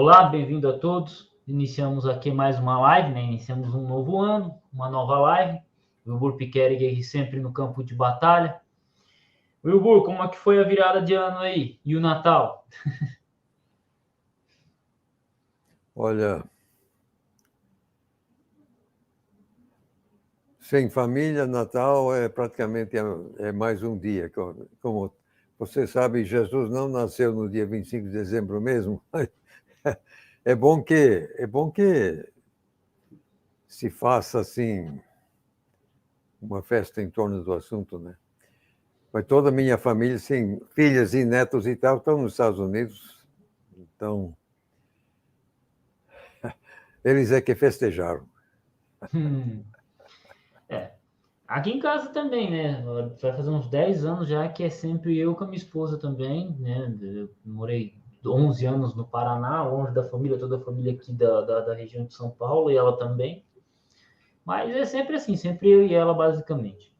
Olá, bem-vindo a todos. Iniciamos aqui mais uma live, né? Iniciamos um novo ano, uma nova live. Wilbur Piquerig sempre no campo de batalha. Wilbur, como é que foi a virada de ano aí? E o Natal? Olha, sem família, Natal é praticamente mais um dia. Como você sabe, Jesus não nasceu no dia 25 de dezembro mesmo. É bom que se faça assim uma festa em torno do assunto, né? Mas toda a minha família, sim, filhas e netos e tal, estão nos Estados Unidos. Então, eles é que festejaram. É. Aqui em casa também, né? Vai fazer uns 10 anos já que é sempre eu com a minha esposa também, né? Eu morei 11 anos no Paraná, longe da família, toda a família aqui da região de São Paulo e ela também. Mas é sempre assim, sempre eu e ela, basicamente.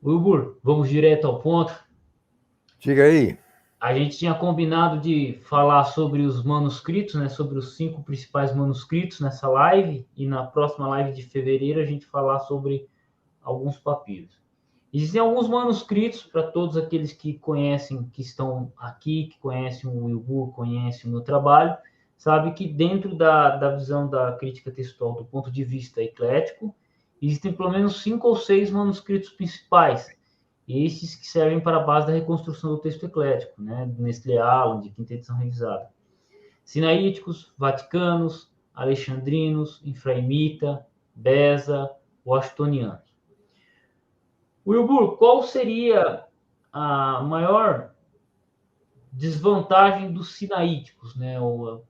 Wilbur, vamos direto ao ponto. Diga aí. A gente tinha combinado de falar sobre os manuscritos, né? Sobre os 5 principais manuscritos nessa live. E na próxima live de fevereiro a gente falar sobre alguns papiros. Existem alguns manuscritos para todos aqueles que conhecem, que estão aqui, que conhecem o Wilbur, conhecem o meu trabalho, sabe que dentro da visão da crítica textual do ponto de vista eclético, existem pelo menos 5 ou 6 manuscritos principais, esses que servem para a base da reconstrução do texto eclético, né, do Nestlé Aland, de quinta edição revisada. Sinaíticos, vaticanos, alexandrinos, infraimita, beza, washingtonianos. Wilbur, qual seria a maior desvantagem dos sinaíticos, né?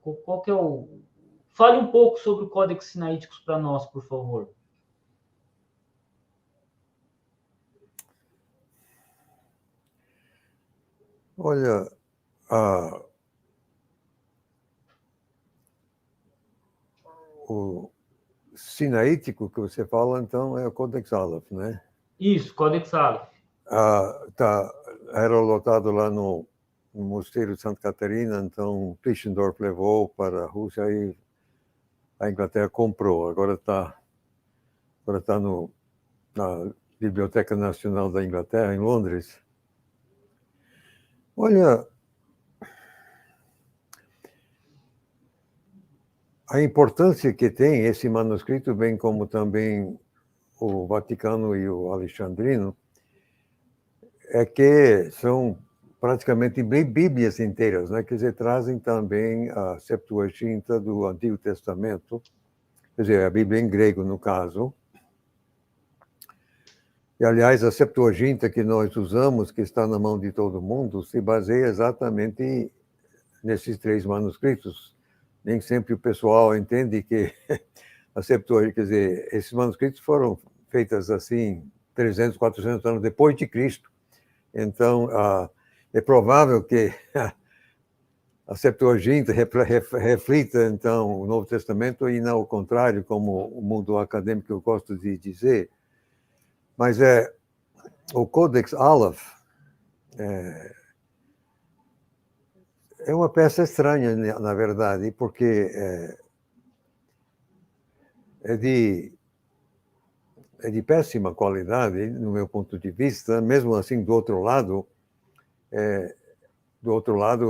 Qual que é o... Fale um pouco sobre o Códex Sinaíticos para nós, por favor. Olha, o sinaítico que você fala, então, é o Codex Aleph, né? Isso, Códex Aleph. Era lotado lá no Mosteiro de Santa Catarina, então Tischendorf levou para a Rússia e a Inglaterra comprou. Agora está na Biblioteca Nacional da Inglaterra, em Londres. Olha, a importância que tem esse manuscrito, bem como também o Vaticano e o Alexandrino, é que são praticamente bíblias inteiras, né? Quer dizer, trazem também a Septuaginta do Antigo Testamento, quer dizer, a Bíblia em grego, no caso. E, aliás, a Septuaginta que nós usamos, que está na mão de todo mundo, se baseia exatamente nesses 3 manuscritos. Nem sempre o pessoal entende que a Septuaginta, quer dizer, esses manuscritos foram feitos assim 300, 400 anos depois de Cristo. Então, é provável que a Septuaginta reflita, então, o Novo Testamento e não o contrário, como o mundo acadêmico eu gosto de dizer. Mas o Codex Aleph é uma peça estranha, na verdade, porque é de péssima qualidade, no meu ponto de vista. Mesmo assim, do outro lado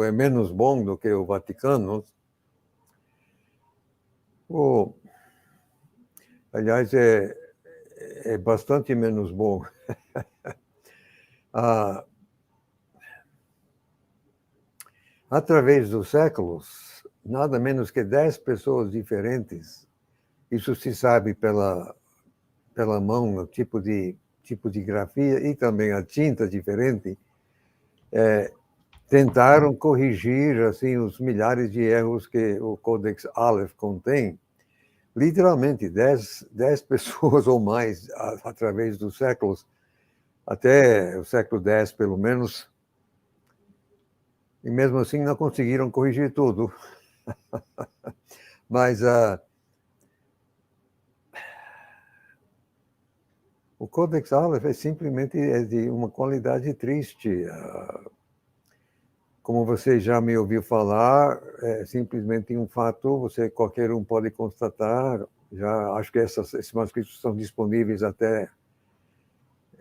é menos bom do que o Vaticano. Aliás, é bastante menos bom. Através dos séculos, nada menos que 10 pessoas diferentes, isso se sabe pela mão, o tipo de grafia e também a tinta diferente, tentaram corrigir assim os milhares de erros que o Codex Aleph contém. Literalmente, 10 pessoas ou mais, através dos séculos, até o século X, pelo menos, e mesmo assim não conseguiram corrigir tudo. Mas o Codex Aleph simplesmente é de uma qualidade triste. como você já me ouviu falar, é simplesmente um fato, qualquer um pode constatar. Já acho que esses manuscritos estão disponíveis até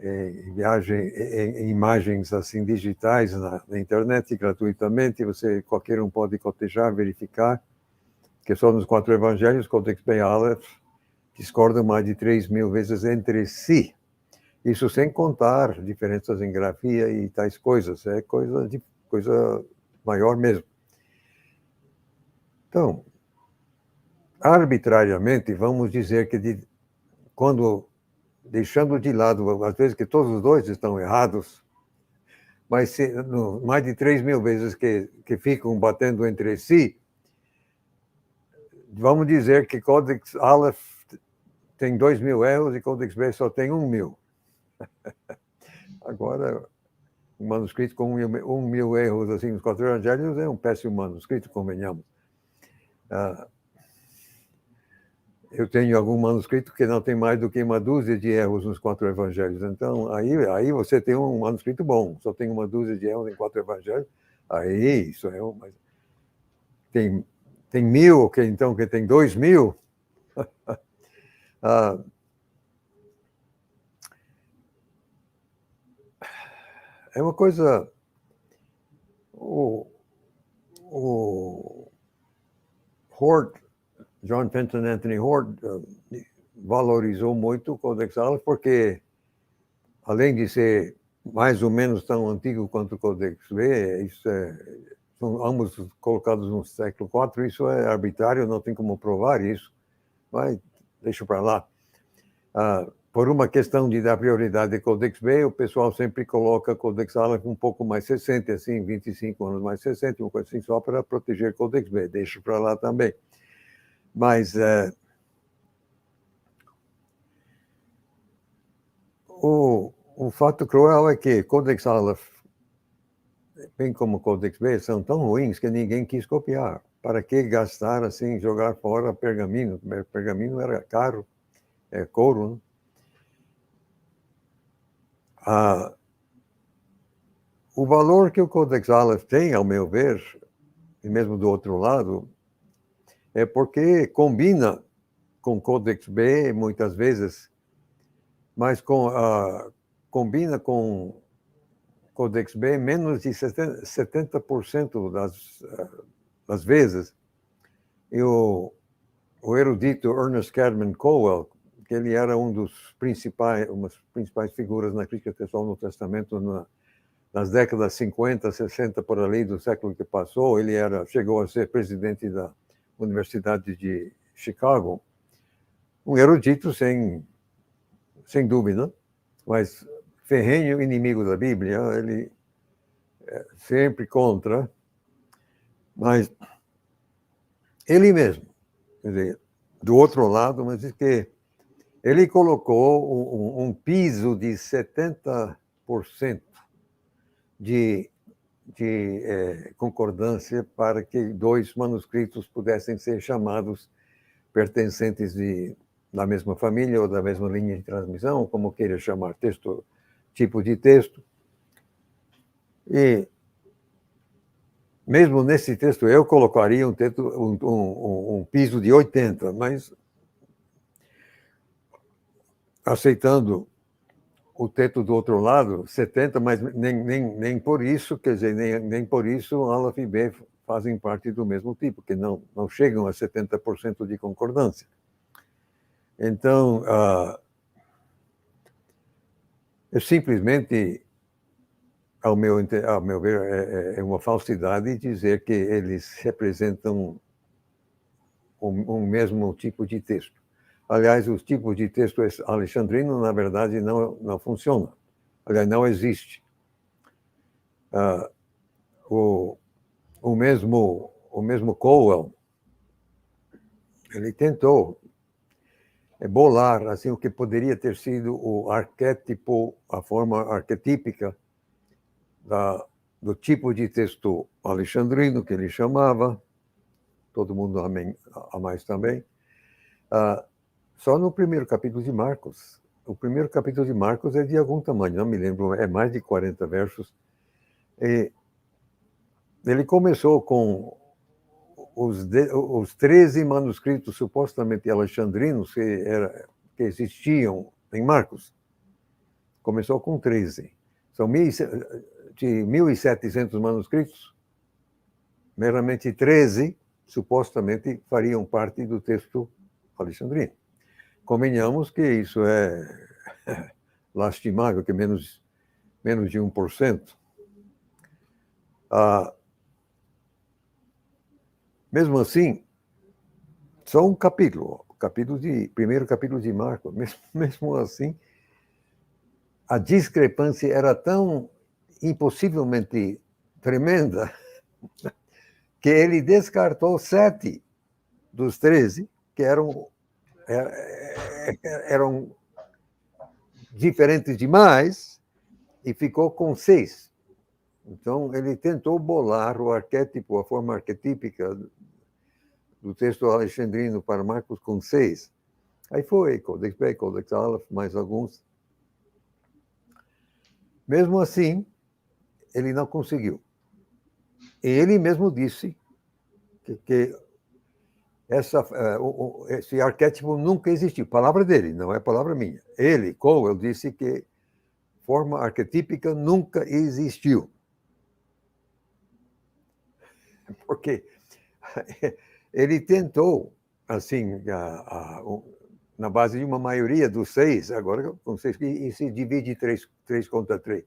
em imagens assim digitais na internet gratuitamente. Qualquer um pode cotejar, verificar que só nos 4 evangelhos, Codex Beis Aleph, discordam mais de 3.000 vezes entre si. Isso sem contar diferenças em grafia e tais coisas. É coisa maior mesmo. Então, arbitrariamente, vamos dizer que quando, deixando de lado, às vezes que todos os dois estão errados, mas mais de 3.000 vezes que ficam batendo entre si, vamos dizer que Codex Aleph tem 2.000 erros e Codex Beis só tem 1.000. Agora, um manuscrito com 1.000 erros assim, nos 4 evangelhos é um péssimo manuscrito, convenhamos. Eu tenho algum manuscrito que não tem mais do que 1 dúzia de erros nos 4 evangelhos. Então, aí você tem um manuscrito bom. Só tem 1 dúzia de erros em 4 evangelhos. Aí, isso é mas tem 1.000, então, que tem 2.000. É uma coisa... O Hort, John Fenton Anthony Hort, valorizou muito o Codex Aleph porque, além de ser mais ou menos tão antigo quanto o Codex Beis, são ambos colocados no século IV, isso é arbitrário, não tem como provar isso, mas deixa para lá. Por uma questão de dar prioridade ao Codex Beis, o pessoal sempre coloca Codex Aleph um pouco mais recente, assim, 25 anos mais recente, uma coisa assim, só para proteger Codex Beis, deixa para lá também. Mas o fato cruel é que Codex Aleph, bem como Codex Beis, são tão ruins que ninguém quis copiar. Para que gastar assim, jogar fora pergaminho? Pergaminho era caro, couro, né? O valor que o Codex Aleph tem, ao meu ver, e mesmo do outro lado, é porque combina com Codex Beis, muitas vezes, mas combina com Codex Beis menos de 70% das vezes. E o erudito Ernest Cadman Cowell, que ele era uma das principais figuras na crítica textual no Testamento nas décadas 50, 60, por ali do século que passou, ele chegou a ser presidente da Universidade de Chicago, um erudito sem dúvida, mas ferrenho inimigo da Bíblia, ele sempre contra, mas ele mesmo, quer dizer, do outro lado, mas diz que ele colocou um piso de 70% de concordância para que 2 manuscritos pudessem ser chamados pertencentes da mesma família ou da mesma linha de transmissão, como queira chamar, tipo de texto. E mesmo nesse texto eu colocaria um piso de 80, mas aceitando o teto do outro lado, 70, mas nem por isso, quer dizer, nem por isso Aleph e Beis fazem parte do mesmo tipo, que não chegam a 70% de concordância. Então, simplesmente, ao meu ver, é uma falsidade dizer que eles representam um mesmo tipo de texto. Aliás, os tipos de texto alexandrino, na verdade, não funcionam. Aliás, não existe. O mesmo Cowell, ele tentou bolar assim, o que poderia ter sido o arquétipo, a forma arquetípica do tipo de texto alexandrino, que ele chamava, todo mundo a mais também, só no primeiro capítulo de Marcos. O primeiro capítulo de Marcos é de algum tamanho, não me lembro, é mais de 40 versos. E Ele começou com os 13 manuscritos supostamente alexandrinos que existiam em Marcos. Começou com 13. São de 1.700 manuscritos, meramente 13 supostamente fariam parte do texto alexandrino. Convenhamos que isso é lastimável, que menos de 1%. Mesmo assim, só um capítulo, primeiro capítulo de Marcos, mesmo assim, a discrepância era tão impossivelmente tremenda que ele descartou 7 dos 13, que eram diferentes demais, e ficou com 6. Então, ele tentou bolar o arquétipo, a forma arquetípica do texto alexandrino para Marcos com 6. Aí foi Codex Beis, Codex Aleph, mais alguns. Mesmo assim, ele não conseguiu. E ele mesmo disse que esse arquétipo nunca existiu. Palavra dele, não é palavra minha. Ele, Cowell, disse que forma arquetípica nunca existiu. Porque ele tentou, assim, na base de uma maioria dos 6, agora com 6, e se divide 3 contra 3.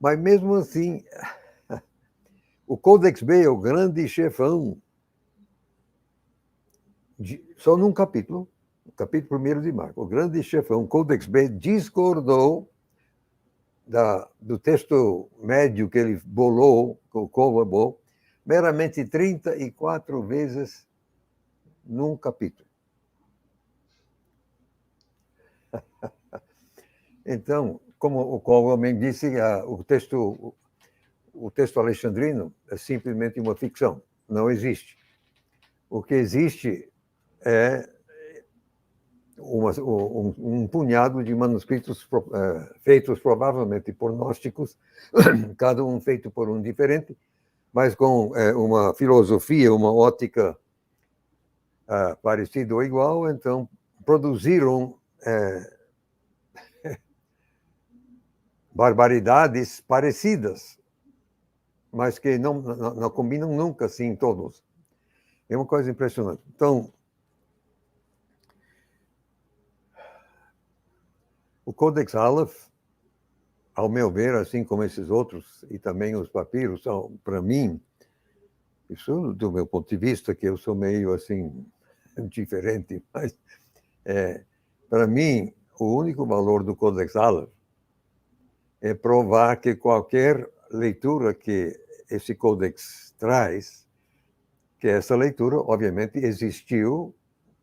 Mas mesmo assim, o Codex Beis, o grande chefão, só num capítulo, o capítulo 1 de Marcos, o grande chefão, Codex Beis, discordou do texto médio que ele bolou, que o Cowell bolou, meramente 34 vezes num capítulo. Então, como o Cowell também disse, o texto alexandrino é simplesmente uma ficção, não existe. O que existe é um punhado de manuscritos feitos provavelmente por gnósticos, cada um feito por um diferente, mas com uma filosofia, uma ótica parecida ou igual, então produziram barbaridades parecidas, mas que não combinam nunca assim todos. É uma coisa impressionante. Então, o Codex Aleph, ao meu ver, assim como esses outros, e também os papiros, são, para mim, isso do meu ponto de vista, que eu sou meio assim, diferente, mas para mim, o único valor do Codex Aleph é provar que qualquer leitura que esse Codex traz, que essa leitura, obviamente, existiu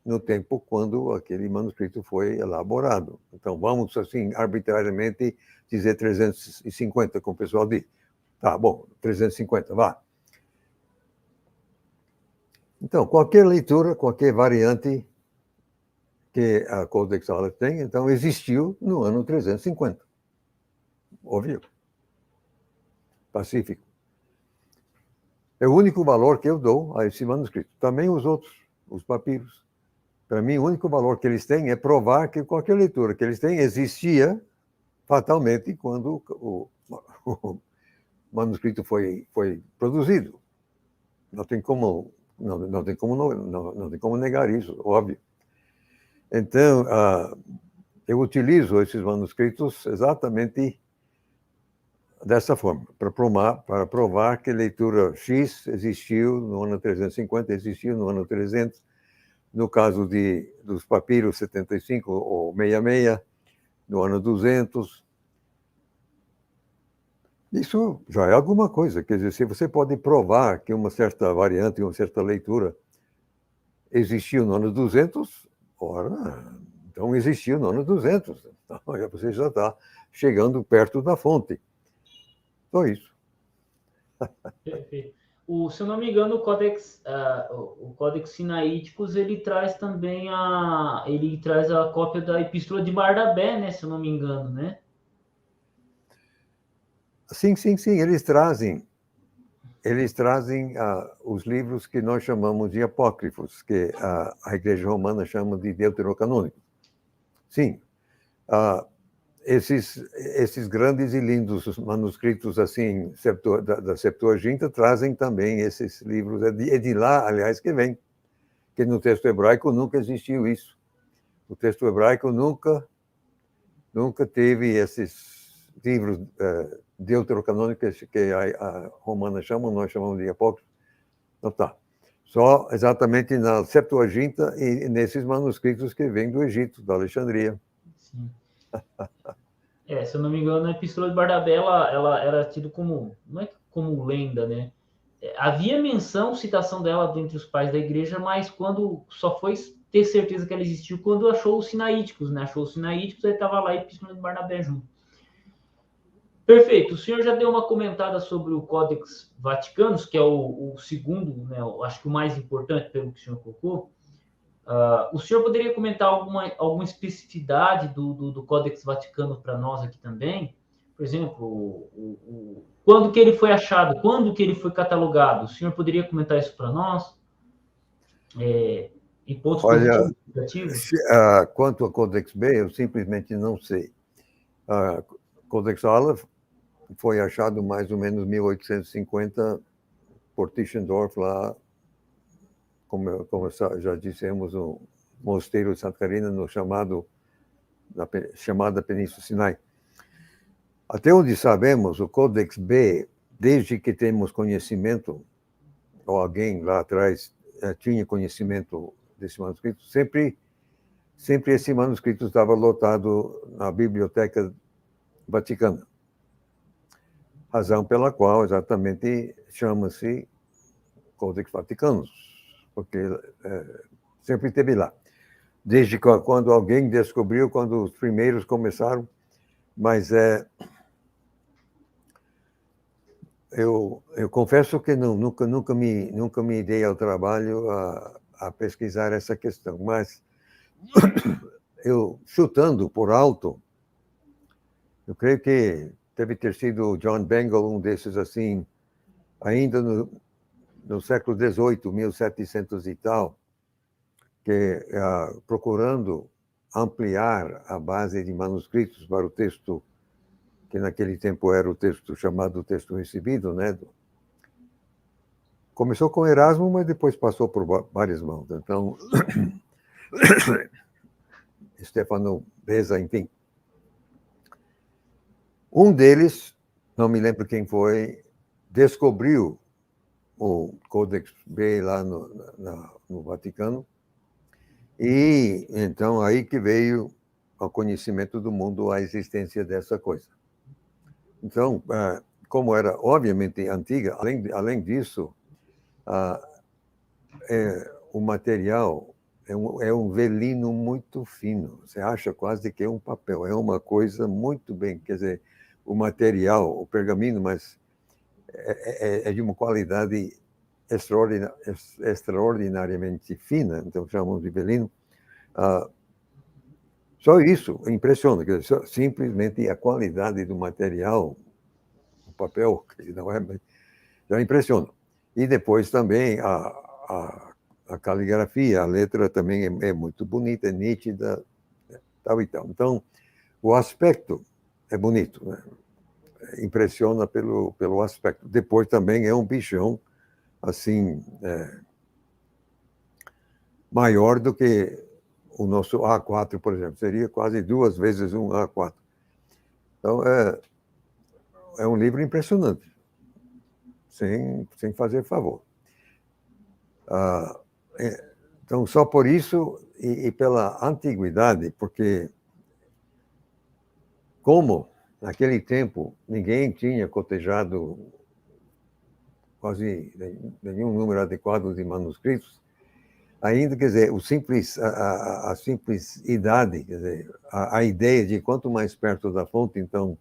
no tempo quando aquele manuscrito foi elaborado. Então, vamos, assim, arbitrariamente dizer 350, como o pessoal diz. Tá, bom, 350, vá. Então, qualquer leitura, qualquer variante que a Codex Aleph tem, então, existiu no ano 350. Óbvio. Pacífico. É o único valor que eu dou a esse manuscrito. Também os outros, os papiros. Para mim, o único valor que eles têm é provar que qualquer leitura que eles têm existia fatalmente quando o manuscrito foi produzido. Não tem como negar isso, óbvio. Então, eu utilizo esses manuscritos exatamente dessa forma, para provar que a leitura X existiu no ano 350, existiu no ano 300, no caso dos papiros 75 ou 66, no ano 200. Isso já é alguma coisa. Quer dizer, se você pode provar que uma certa variante, uma certa leitura existiu no ano 200, ora, então existiu no ano 200. Então, você já está chegando perto da fonte. Só isso. Perfeito. Se eu não me engano, o Codex Sinaíticos, ele traz também a cópia da Epístola de Barnabé, né? Se eu não me engano, né? Sim, eles trazem. eles trazem os livros que nós chamamos de apócrifos, que a Igreja Romana chama de deuterocanônicos. Sim, esses grandes e lindos manuscritos assim da Septuaginta trazem também esses livros. É de lá, aliás, que vem, que no texto hebraico nunca existiu isso. O texto hebraico nunca teve esses livros deuterocanônicos que a romana chama, nós chamamos de apócrifos. Então tá. Só exatamente na Septuaginta e nesses manuscritos que vêm do Egito, da Alexandria. Sim. Se eu não me engano, a Epístola de Barnabé, ela era tida como, não é como lenda, né? Havia menção, citação dela dentre os pais da igreja, mas quando só foi ter certeza que ela existiu quando achou os sinaíticos, né? Achou os sinaíticos, aí estava lá a Epístola de Barnabé junto. Perfeito. O senhor já deu uma comentada sobre o Codex Vaticanus, que é o segundo, né? Acho que o mais importante, pelo que o senhor colocou. O senhor poderia comentar alguma especificidade do Codex Vaticano para nós aqui também? Por exemplo, quando que ele foi achado? Quando que ele foi catalogado? O senhor poderia comentar isso para nós? Em pontos positivos e negativos? Quanto ao Codex B, eu simplesmente não sei. Codex Aleph foi achado mais ou menos em 1850 por Tischendorf, lá, como já dissemos, no Mosteiro de Santa Catarina, na chamada Península Sinai. Até onde sabemos, o Codex B, desde que temos conhecimento, ou alguém lá atrás tinha conhecimento desse manuscrito, sempre esse manuscrito estava lotado na Biblioteca Vaticana. Razão pela qual exatamente chama-se Codex Vaticanus, porque sempre esteve lá. Desde quando alguém descobriu, quando os primeiros começaram, mas eu confesso que nunca me dei ao trabalho a pesquisar essa questão, mas eu, chutando por alto, eu creio que deve ter sido John Bengal, um desses assim, ainda no século XVIII, 1700 e tal, que procurando ampliar a base de manuscritos para o texto, que naquele tempo era o texto chamado texto recebido, né? Começou com Erasmo, mas depois passou por várias mãos. Então, Stefano Beza, enfim. Um deles, não me lembro quem foi, descobriu o Codex B lá no Vaticano, e então aí que veio ao conhecimento do mundo a existência dessa coisa. Então, como era obviamente antiga, além disso, o material é um velino muito fino. Você acha quase que é um papel. É uma coisa muito bem, quer dizer, o material, o pergaminho, mas é de uma qualidade extraordinariamente fina, então chamamos de velino. Só isso impressiona, quer dizer, simplesmente a qualidade do material, o papel, que não é, já impressiona. E depois também a caligrafia, a letra também é muito bonita, é nítida, tal e tal. Então, o aspecto é bonito, né? Impressiona pelo aspecto. Depois também é um bichão, assim, maior do que o nosso A4, por exemplo. Seria quase 2 vezes um A4. Então, é um livro impressionante, sem fazer favor. Então, só por isso e pela antiguidade, porque como naquele tempo ninguém tinha cotejado quase nenhum número adequado de manuscritos, ainda, quer dizer, a simples idade, quer dizer, a ideia de quanto mais perto da fonte, então,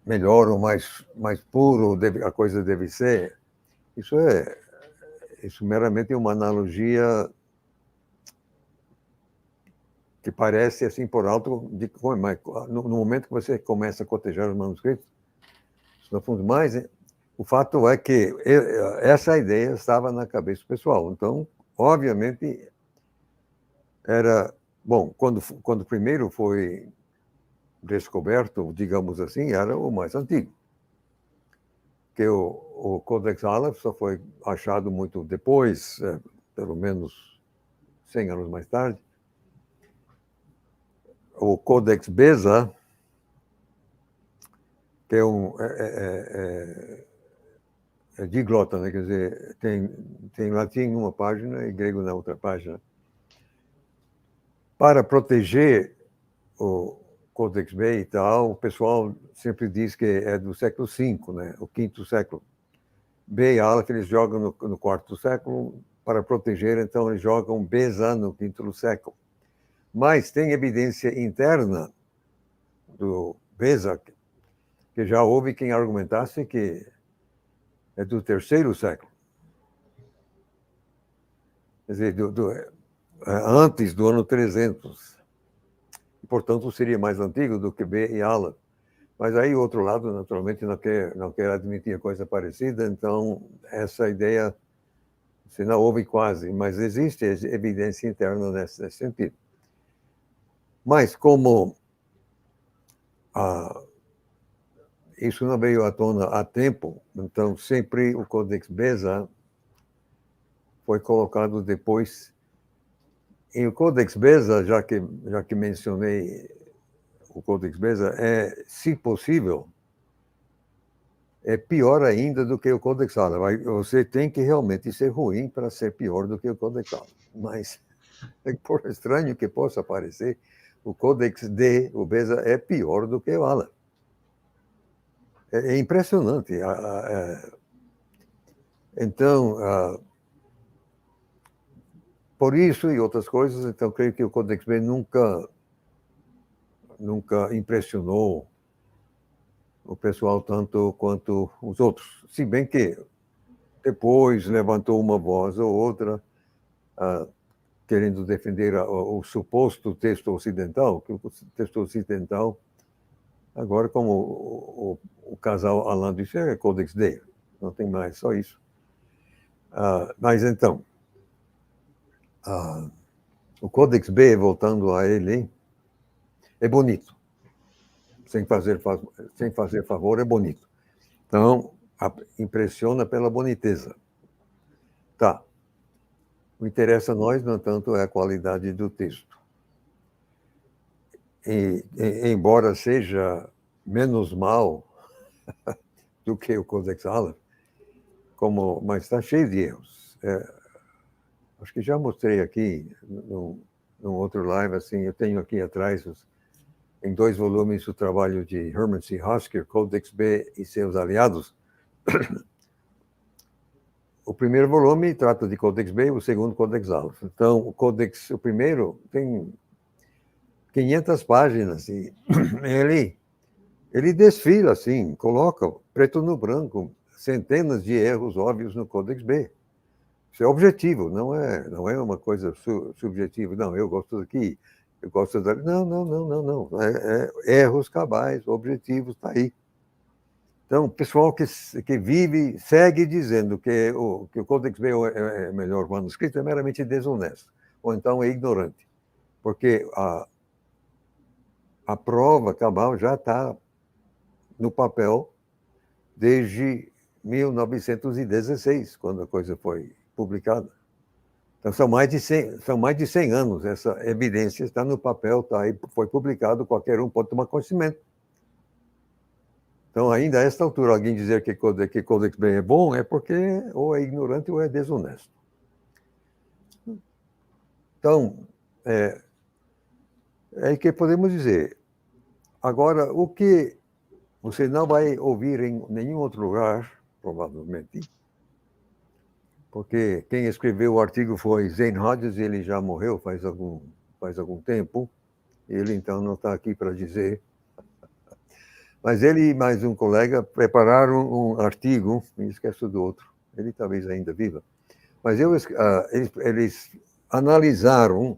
melhor ou mais puro a coisa deve ser, isso meramente é uma analogia que parece, assim, por alto, mas no momento que você começa a cotejar os manuscritos, no fundo, mais O fato é que essa ideia estava na cabeça do pessoal. Então, obviamente, era... Bom, quando primeiro foi descoberto, digamos assim, era o mais antigo. Que o Codex Aleph só foi achado muito depois, pelo menos 100 anos mais tarde. O Codex Beza, que é diglota, né? Quer dizer, tem latim em uma página e grego na outra página. Para proteger o Codex B e tal, o pessoal sempre diz que é do século V, né? O quinto século. B e Aleph eles jogam no quarto século para proteger, então eles jogam Beza no quinto século. Mas tem evidência interna do Beza, que já houve quem argumentasse que é do terceiro século. Quer dizer, antes do ano 300. E, portanto, seria mais antigo do que B e Aleph. Mas aí o outro lado, naturalmente, não quer admitir coisa parecida, então essa ideia se não houve quase, mas existe evidência interna nesse sentido. Mas como isso não veio à tona a tempo, então sempre o Codex Beza foi colocado depois. E o Codex Beza, já que mencionei o Codex Beza, se possível, é pior ainda do que o Codex Aleph. Você tem que realmente ser ruim para ser pior do que o Codex Aleph. Mas, por estranho que possa parecer, o Codex D, o Beza, é pior do que o Aleph. É impressionante. Então, por isso e outras coisas, então, creio que o Codex B nunca impressionou o pessoal tanto quanto os outros. Se bem que depois levantou uma voz ou outra querendo defender o suposto texto ocidental, que o texto ocidental, agora, como o casal Alain disse, é Codex D, não tem mais, só isso. Mas então, o Codex B, voltando a ele, é bonito. Sem fazer favor, é bonito. Então, impressiona pela boniteza. Tá. O que interessa a nós, no entanto, é a qualidade do texto. Embora seja menos mal do que o Codex Aleph, mas está cheio de erros. Acho que já mostrei aqui, num outro live, assim, eu tenho aqui atrás, em 2 volumes, o trabalho de Herman C. Hosker, Codex B e seus aliados. O primeiro volume trata de Codex B, o segundo, Codex Aleph. Então, o primeiro, tem 500 páginas, e ele desfila, assim, coloca preto no branco, centenas de erros óbvios no Codex B. Isso é objetivo, não é uma coisa subjetiva. Não, eu gosto daqui, eu gosto dali. Não. Erros cabais, objetivos, está aí. Então, o pessoal que segue dizendo que o Codex B é melhor manuscrito é meramente desonesto, ou então é ignorante, porque a prova cabal já está no papel desde 1916, quando a coisa foi publicada. Então, são mais de 100 anos. Essa evidência está no papel, está aí, foi publicado, qualquer um pode tomar conhecimento. Então, ainda a esta altura, alguém dizer que Codex B é bom é porque ou é ignorante ou é desonesto. Então, é que podemos dizer. Agora, o que você não vai ouvir em nenhum outro lugar, provavelmente, porque quem escreveu o artigo foi Zane Hodges, e ele já morreu faz algum tempo. Ele, então, não está aqui para dizer. Mas ele e mais um colega prepararam um artigo, me esqueço do outro, ele talvez ainda viva, mas eles analisaram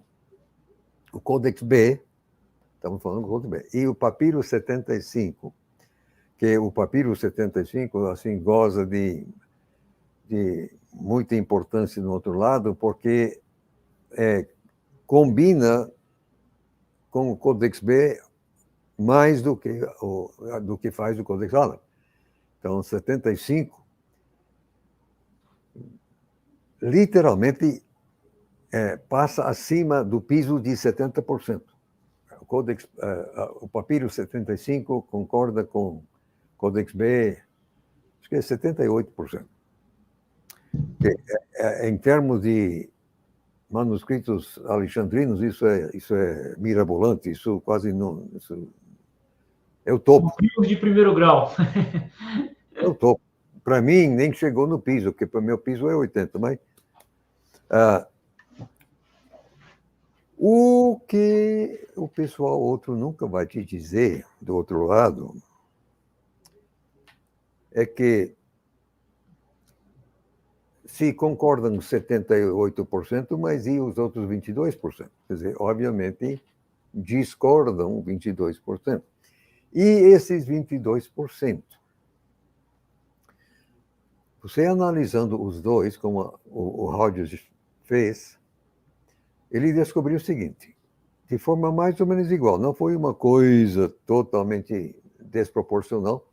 o Codex B, estamos falando do Codex B, e o Papiro 75, que o papiro 75 assim goza de muita importância no outro lado, porque combina com o Codex B mais do que faz o Codex Allen. Então, 75 literalmente passa acima do piso de 70%. O papiro 75 concorda com o Codex B, acho que é 78%. Em termos de manuscritos alexandrinos, isso é mirabolante, isso quase não... É o topo. Livros de primeiro grau. É o topo. Para mim, nem chegou no piso, porque para o meu piso é 80, mas... o que o pessoal outro nunca vai te dizer, do outro lado, é que se concordam 78%, mas e os outros 22%? Quer dizer, obviamente, discordam 22%. E esses 22%, você analisando os dois, como o Rogers fez, ele descobriu o seguinte, de forma mais ou menos igual, não foi uma coisa totalmente desproporcional,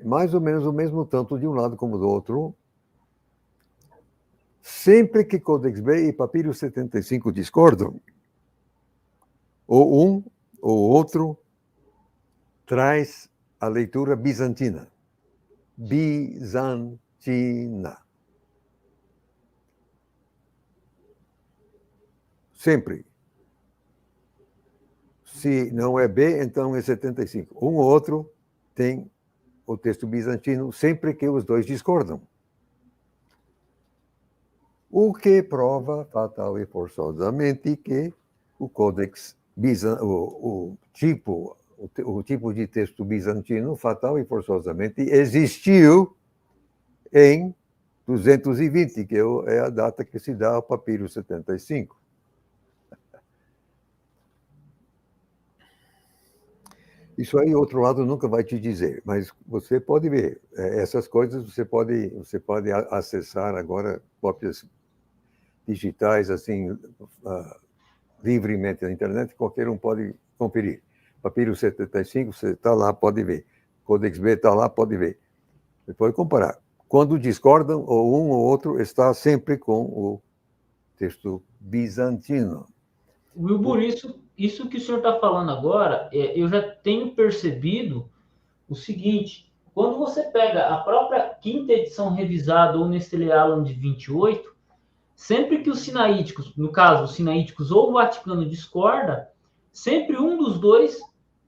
mais ou menos o mesmo tanto de um lado como do outro. Sempre que Codex B e Papiro 75 discordam, ou um ou outro traz a leitura bizantina. Bizantina. Sempre. Se não é B, então é 75. Um ou outro tem o texto bizantino, sempre que os dois discordam. O que prova fatal e forçosamente que o Codex o tipo de texto bizantino, fatal e forçosamente, existiu em 220, que é a data que se dá ao papiro 75. Isso aí, outro lado, nunca vai te dizer, mas você pode ver. Essas coisas você pode acessar agora, cópias digitais, assim, livremente na internet, qualquer um pode conferir. Papiro 75, você está lá, pode ver. Codex B está lá, pode ver. Você pode comparar. Quando discordam, ou um ou outro está sempre com o texto bizantino. Wilbur, isso que o senhor está falando agora, eu já tenho percebido o seguinte, quando você pega a própria quinta edição revisada ou Nestlé Aland de 28, sempre que os sinaíticos, no caso, os sinaíticos ou o Vaticano discorda, sempre um dos dois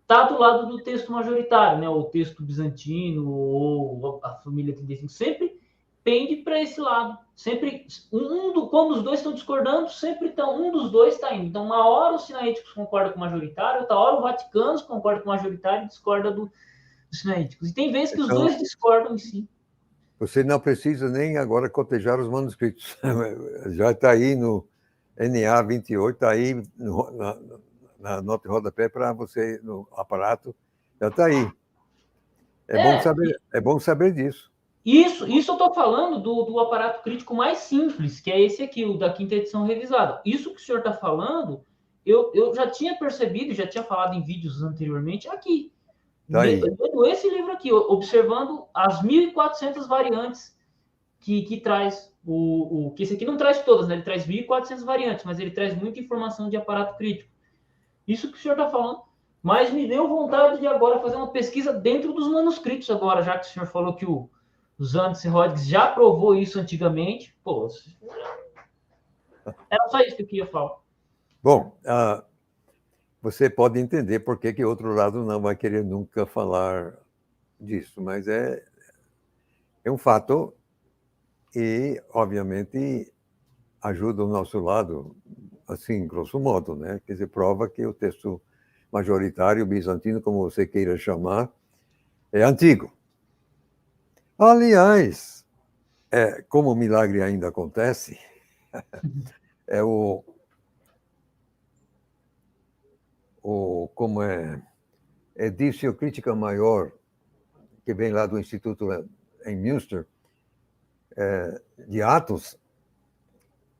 está do lado do texto majoritário, né? O texto bizantino ou a família 35, sempre pende para esse lado. Sempre quando os dois estão discordando, sempre um dos dois está indo. Então, uma hora os sinaíticos concordam com o majoritário, outra hora o Vaticano concorda com o majoritário e discorda dos sinaíticos. E tem vezes que os dois discordam em si. Você não precisa nem agora cotejar os manuscritos. Já está aí no NA 28, está aí na nota de rodapé para você, no aparato, já está aí. É bom saber disso. Isso eu estou falando do aparato crítico mais simples, que é esse aqui, o da quinta edição revisada. Isso que o senhor está falando, eu já tinha percebido, já tinha falado em vídeos anteriormente, aqui. Lendo esse livro aqui, observando as 1.400 variantes que traz que esse aqui não traz todas, né? Ele traz 1.400 variantes, mas ele traz muita informação de aparato crítico. Isso que o senhor está falando. Mas me deu vontade de agora fazer uma pesquisa dentro dos manuscritos agora, já que o senhor falou que o Zantes e Rodrigues já provou isso antigamente. Pô, era só isso que eu queria falar. Bom, você pode entender por que outro lado não vai querer nunca falar disso, mas é um fato e, obviamente, ajuda o nosso lado, assim, grosso modo, né? Quer dizer, prova que o texto majoritário bizantino, como você queira chamar, é antigo. Aliás, como o milagre ainda acontece, como é Edifiocrítica Maior, que vem lá do Instituto em Münster, de Atos,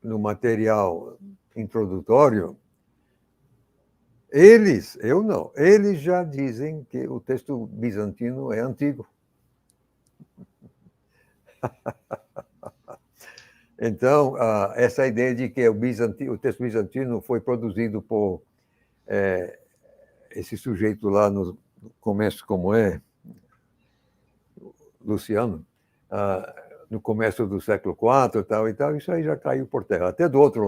no material introdutório, eu não, eles já dizem que o texto bizantino é antigo. Então, essa ideia de que o texto bizantino foi produzido por esse sujeito lá no começo, como é, Luciano, no começo do século IV e tal, isso aí já caiu por terra. Até o outro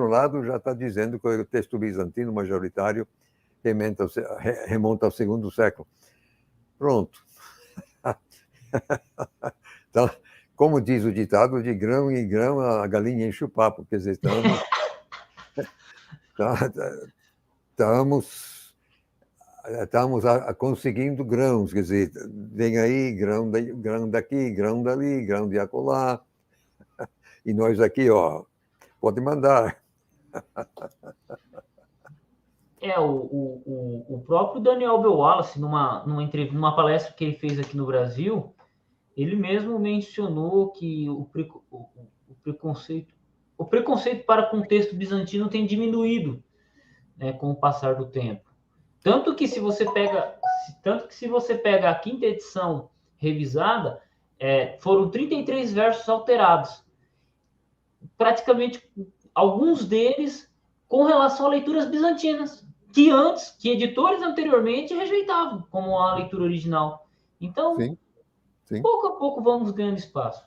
lado já está dizendo que o texto bizantino majoritário remonta ao segundo século. Pronto. Então, como diz o ditado, de grão em grão a galinha enche o papo. Quer dizer, estamos conseguindo grãos, quer dizer, vem aí grão daqui, grão dali, grão de acolá, e nós aqui, ó, pode mandar. O próprio Daniel Bell Wallace, numa palestra que ele fez aqui no Brasil, ele mesmo mencionou que o preconceito para com o texto bizantino tem diminuído, né, com o passar do tempo. Tanto que se você pega a quinta edição revisada, foram 33 versos alterados. Praticamente alguns deles com relação a leituras bizantinas, que editores anteriormente rejeitavam como a leitura original. Então, sim. Pouco a pouco vamos ganhando espaço.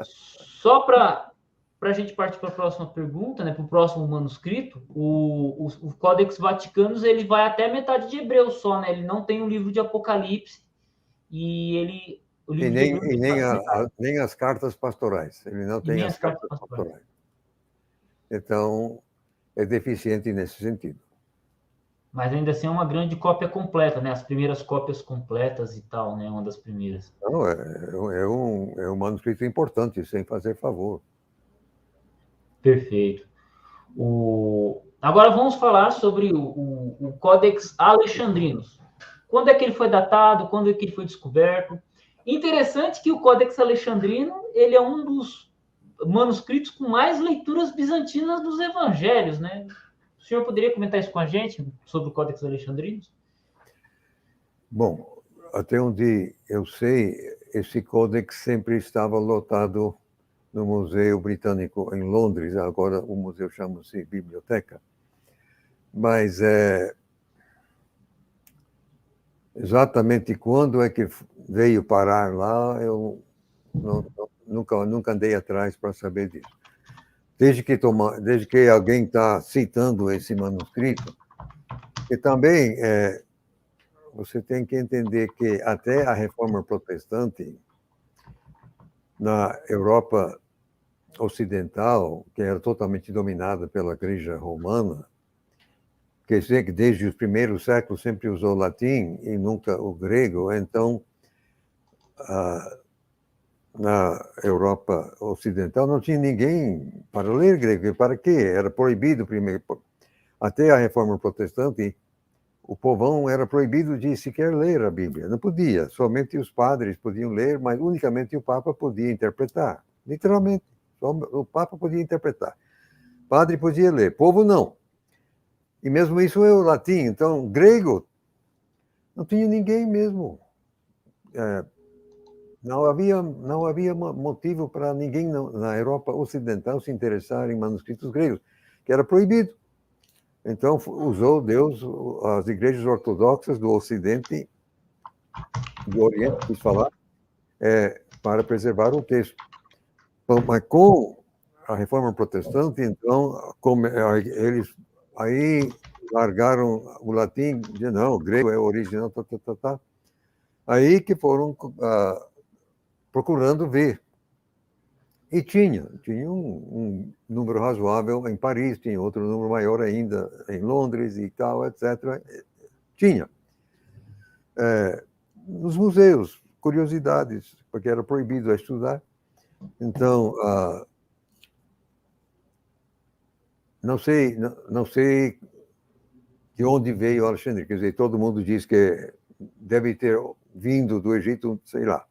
Só para a gente partir para a próxima pergunta, né, para o próximo manuscrito, o Codex Vaticanus ele vai até a metade de Hebreus só, né? Ele não tem um livro de Apocalipse e nem as cartas pastorais. Ele não tem as cartas pastorais. Então, é deficiente nesse sentido. Mas ainda assim é uma grande cópia completa, né? As primeiras cópias completas e tal, né? Uma das primeiras. Não, é um manuscrito importante, sem fazer favor. Perfeito. Agora vamos falar sobre o Codex Alexandrinus. Quando é que ele foi datado? Quando é que ele foi descoberto? Interessante que o Codex Alexandrino ele é um dos manuscritos com mais leituras bizantinas dos evangelhos, né? O senhor poderia comentar isso com a gente sobre o Codex Alexandrinus? Bom, até onde eu sei, esse Codex sempre estava lotado no Museu Britânico em Londres. Agora o museu chama-se Biblioteca. Mas exatamente quando é que veio parar lá, eu nunca andei atrás para saber disso. Desde que alguém está citando esse manuscrito, e também você tem que entender que até a Reforma Protestante, na Europa Ocidental, que era totalmente dominada pela Igreja Romana, quer dizer que desde os primeiros séculos sempre usou o latim e nunca o grego, então na Europa Ocidental não tinha ninguém para ler grego. Para quê? Era proibido primeiro. Até a Reforma Protestante, o povão era proibido de sequer ler a Bíblia. Não podia. Somente os padres podiam ler, mas unicamente o Papa podia interpretar. Literalmente. Só o Papa podia interpretar. O padre podia ler. Povo não. E mesmo isso é o latim. Então, grego, não tinha ninguém mesmo. Não havia motivo para ninguém na Europa Ocidental se interessar em manuscritos gregos, que era proibido. Então, usou Deus as igrejas ortodoxas do Ocidente, do Oriente, quis falar, para preservar o texto. Mas com a Reforma Protestante, então, eles aí largaram o latim, não, o grego é o original, Aí que foram procurando ver. E tinha um número razoável em Paris, tinha outro número maior ainda em Londres e tal, etc. Tinha. Nos museus, curiosidades, porque era proibido estudar. Então, não sei de onde veio Alexandria. Quer dizer, todo mundo diz que deve ter vindo do Egito, sei lá.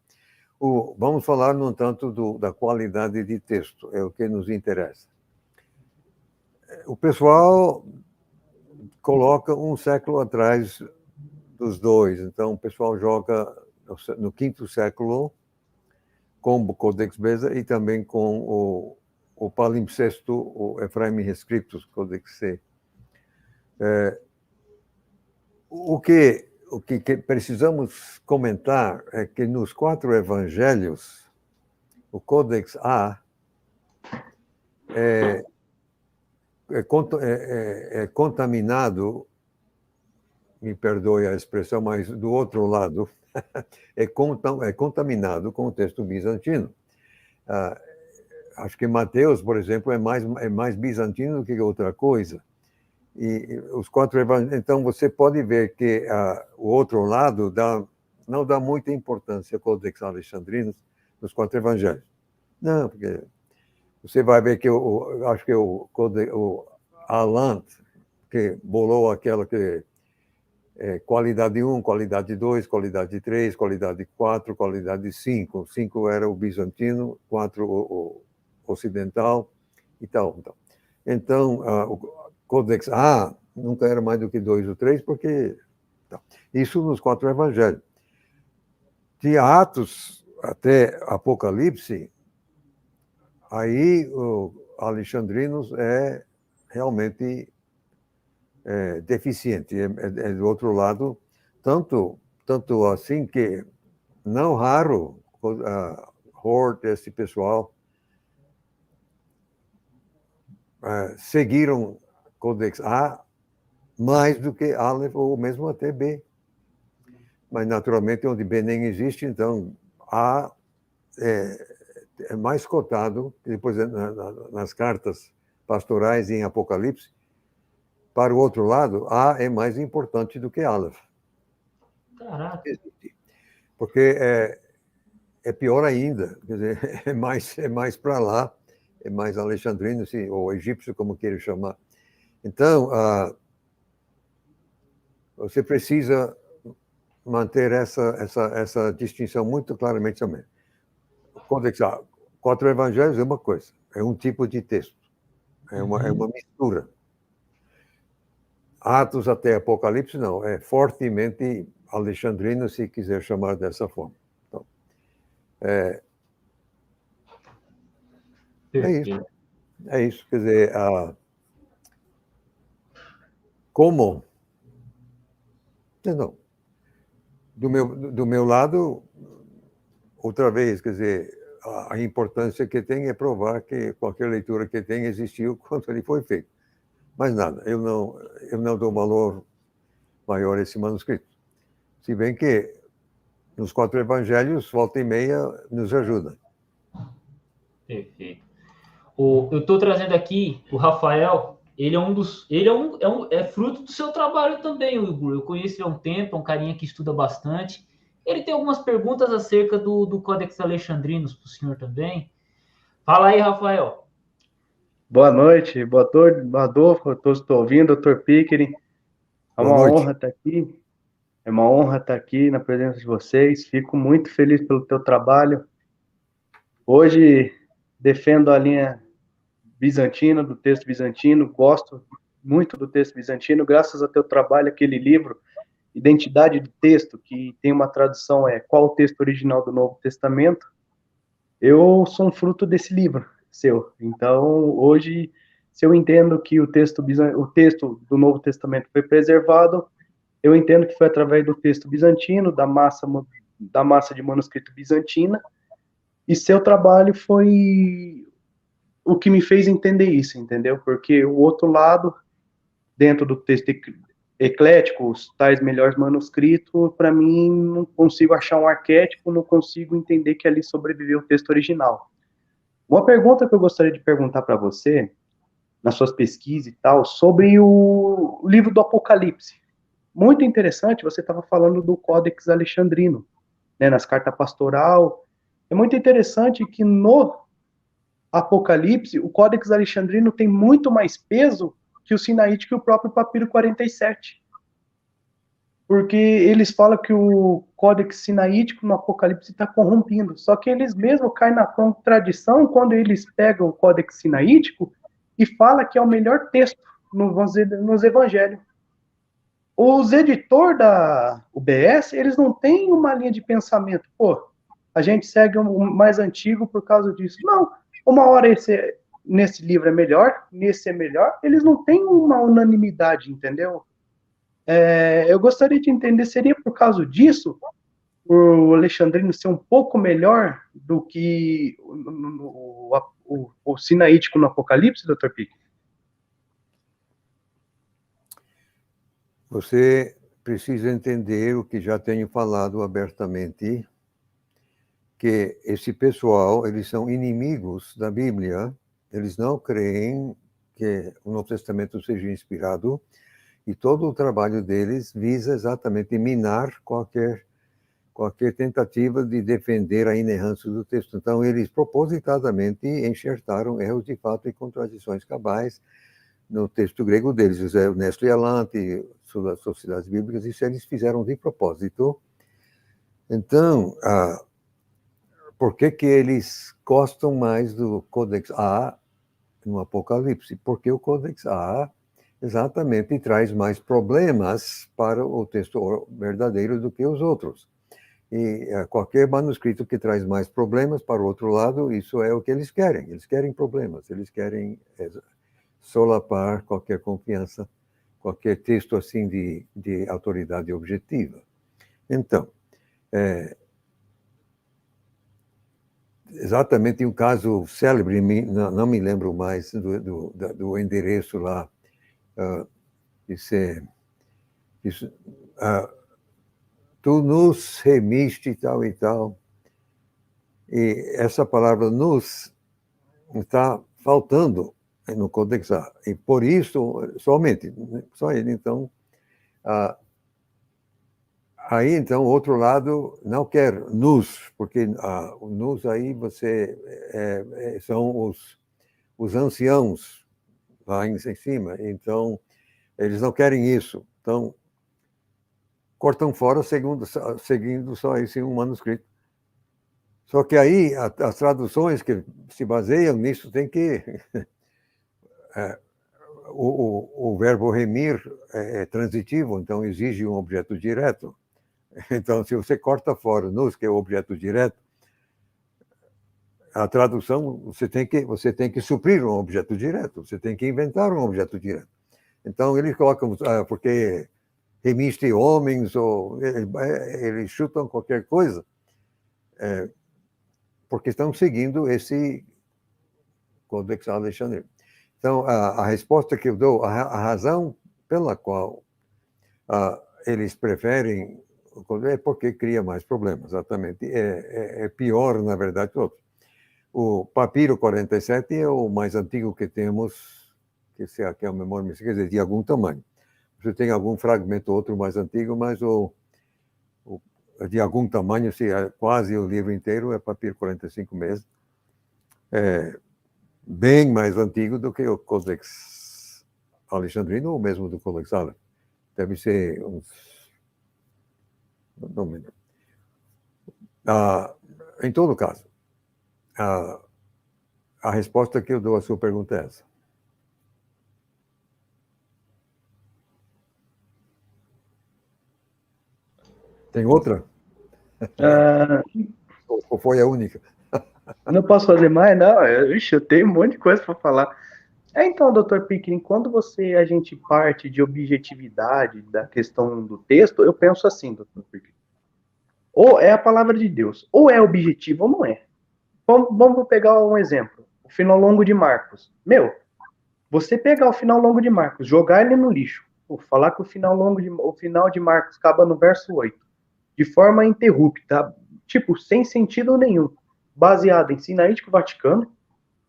Vamos falar, no entanto, da qualidade de texto, é o que nos interessa. O pessoal coloca um século atrás dos dois, então o pessoal joga no quinto século com o Codex Beza e também com o palimpsesto, o Ephraim Rescriptus, Codex C. O que precisamos comentar é que nos 4 evangelhos, o Codex A é contaminado, me perdoe a expressão, mas do outro lado, é contaminado com o texto bizantino. Acho que Mateus, por exemplo, é mais bizantino do que outra coisa. E os 4 evangelhos. Então, você pode ver que o outro lado não dá muita importância ao Codex Alexandrinus nos 4 evangelhos. Não, porque você vai ver que acho que o Alant, que bolou aquela que qualidade 1, qualidade 2, qualidade 3, qualidade 4, qualidade 5. 5 era o bizantino, 4 o ocidental e tal. Então, o Codex A nunca era mais do que 2 ou 3, porque... Isso nos 4 evangelhos. De Atos até Apocalipse, aí o Alexandrinos é realmente deficiente. É do outro lado, tanto assim que, não raro, Hort, esse pessoal, seguiram Codex A mais do que Aleph ou mesmo até B. Mas, naturalmente, onde B nem existe, então A é mais cotado, depois nas cartas pastorais em Apocalipse. Para o outro lado, A é mais importante do que Aleph. Caraca. Porque é pior ainda, quer dizer, é mais para lá, é mais alexandrino, ou egípcio, como queira chamar. Então, você precisa manter essa distinção muito claramente também. Codex A, 4 evangelhos é uma coisa, é um tipo de texto, é uma mistura. Atos até Apocalipse, não, é fortemente alexandrino, se quiser chamar dessa forma. Então, é isso. É isso, quer dizer, como... Não, do meu lado, outra vez, quer dizer, a importância que tem é provar que qualquer leitura que tem existiu quando ele foi feito. Mas nada, eu não dou valor maior a esse manuscrito. Se bem que nos 4 evangelhos, volta e meia, nos ajuda. Perfeito. Eu estou trazendo aqui o Rafael, ele é fruto do seu trabalho também, Igor. Eu conheço ele há um tempo, é um carinha que estuda bastante. Ele tem algumas perguntas acerca do Codex Alexandrinus para o senhor também. Fala aí, Rafael. Boa noite, boa tarde, Adolfo, todos estão ouvindo, Dr. Pickering. É uma honra estar aqui. É uma honra estar aqui na presença de vocês. Fico muito feliz pelo teu trabalho. Hoje defendo a linha bizantina, do texto bizantino. Gosto muito do texto bizantino. Graças ao teu trabalho, aquele livro, Identidade do Texto, que tem uma tradução, Qual o Texto Original do Novo Testamento. Eu sou um fruto desse livro seu. Então, hoje, se eu entendo que o texto do Novo Testamento foi preservado, eu entendo que foi através do texto bizantino, da massa de manuscrito bizantina, e seu trabalho foi o que me fez entender isso, entendeu? Porque o outro lado, dentro do texto eclético, os tais melhores manuscritos, para mim, não consigo achar um arquétipo, não consigo entender que ali sobreviveu o texto original. Uma pergunta que eu gostaria de perguntar para você, nas suas pesquisas e tal, sobre o livro do Apocalipse. Muito interessante, você estava falando do Codex Alexandrino, né, nas cartas pastoral. É muito interessante que no Apocalipse, o Codex Alexandrino tem muito mais peso que o Sinaítico e o próprio Papiro 47. Porque eles falam que o Códex Sinaítico no Apocalipse está corrompindo. Só que eles mesmos caem na contradição quando eles pegam o Códex Sinaítico e falam que é o melhor texto nos evangelhos. Os editores da UBS, eles não têm uma linha de pensamento. Pô, a gente segue o mais antigo por causa disso. Não, uma hora nesse livro é melhor, nesse é melhor. Eles não têm uma unanimidade, entendeu? Eu gostaria de entender, seria por causa disso o Alexandrino ser um pouco melhor do que o Sinaítico no Apocalipse, Dr. Pique? Você precisa entender o que já tenho falado abertamente, que esse pessoal, eles são inimigos da Bíblia, eles não creem que o Novo Testamento seja inspirado, e todo o trabalho deles visa exatamente minar qualquer tentativa de defender a inerrância do texto. Então, eles propositadamente enxertaram erros de fato e contradições cabais no texto grego deles. José Ernesto Yalante, sobre as sociedades bíblicas, isso eles fizeram de propósito. Então, por que eles gostam mais do Codex A no Apocalipse? Porque o Codex A exatamente traz mais problemas para o texto verdadeiro do que os outros. E qualquer manuscrito que traz mais problemas para o outro lado, isso é o que eles querem. Eles querem problemas, eles querem solapar qualquer confiança, qualquer texto assim de autoridade objetiva. Então, exatamente um caso célebre, não me lembro mais do endereço lá, tu nos remiste e tal e tal. E essa palavra nos está faltando no Codex A. E por isso, só ele, então, aí, então, o outro lado não quer nos, porque o nos aí são os anciãos lá em cima, então eles não querem isso, então cortam fora seguindo só esse um manuscrito. Só que aí as traduções que se baseiam nisso tem que o verbo remir é transitivo, então exige um objeto direto. Então, se você corta fora nos, que é o objeto direto, a tradução, você tem que suprir um objeto direto, você tem que inventar um objeto direto. Então, eles colocam, porque remiste homens, ou eles chutam qualquer coisa, porque estão seguindo esse Codex Alexandrino. Então, a resposta que eu dou, a razão pela qual eles preferem é porque cria mais problemas, exatamente. É pior, na verdade, que outros. O Papiro 47 é o mais antigo que temos, que é a memória, quer dizer, de algum tamanho. Você tem algum fragmento outro mais antigo, mas de algum tamanho, se quase o livro inteiro é Papiro 45 mesmo. É bem mais antigo do que o Codex Alexandrino, ou mesmo do Codex Aleph. Deve ser uns... Não me lembro. Em todo caso, a resposta que eu dou à sua pergunta é essa. Tem outra? Ou foi a única? Não posso fazer mais, não. Eu tenho um monte de coisa para falar. Então, Dr. Pickering, quando a gente parte de objetividade da questão do texto, eu penso assim, Dr. Pickering. Ou é a palavra de Deus, ou é objetivo ou não é. Vamos pegar um exemplo. O final longo de Marcos. Você pegar o final longo de Marcos, jogar ele no lixo, falar que o final de Marcos acaba no verso 8, de forma interrupta, tipo, sem sentido nenhum, baseado em Sinaítico Vaticano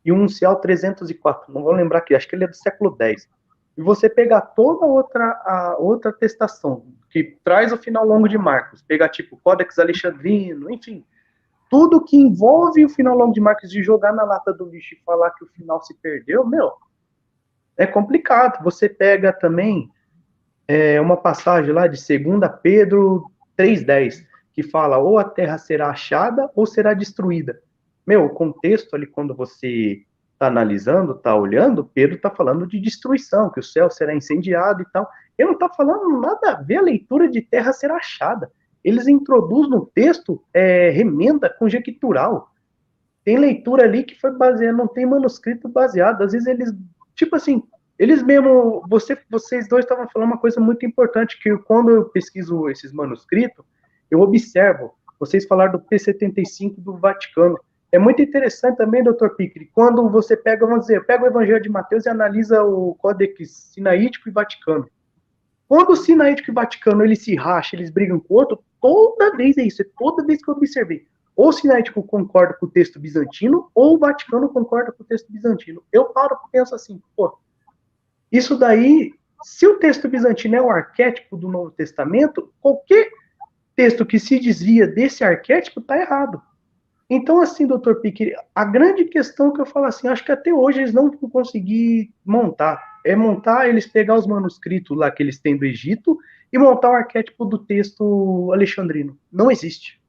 e um Uncial 304, não vou lembrar aqui, acho que ele é do século X. E você pegar toda a outra atestação que traz o final longo de Marcos, pegar tipo Códex Alexandrino, enfim, tudo que envolve o final longo de Marcos, de jogar na lata do lixo e falar que o final se perdeu, é complicado. Você pega também uma passagem lá de 2 Pedro 3,10, que fala ou a terra será achada ou será destruída. Meu, o contexto ali, quando você está analisando, está olhando, Pedro está falando de destruição, que o céu será incendiado e tal. Ele não está falando nada a ver a leitura de terra será achada. Eles introduzem no texto remenda conjectural. Tem leitura ali que foi baseada, não tem manuscrito baseado. Às vezes eles, tipo assim, eles mesmo, vocês dois estavam falando uma coisa muito importante, que quando eu pesquiso esses manuscritos, eu observo. Vocês falaram do P75 do Vaticano. É muito interessante também, Dr. Piccoli, quando você pega, vamos dizer, pega o Evangelho de Mateus e analisa o Códex Sinaítico e Vaticano. Quando o Sinaítico e o Vaticano eles se racham, eles brigam com o outro, toda vez é isso, é toda vez que eu observei. Ou o Sinaítico concorda com o texto bizantino, ou o Vaticano concorda com o texto bizantino. Eu paro e penso assim, pô, isso daí, se o texto bizantino é o arquétipo do Novo Testamento, qualquer texto que se desvia desse arquétipo está errado. Então, assim, doutor Pique, a grande questão que eu falo assim, acho que até hoje eles não vão conseguir montar. É montar, eles pegar os manuscritos lá que eles têm do Egito e montar o arquétipo do texto alexandrino. Não existe.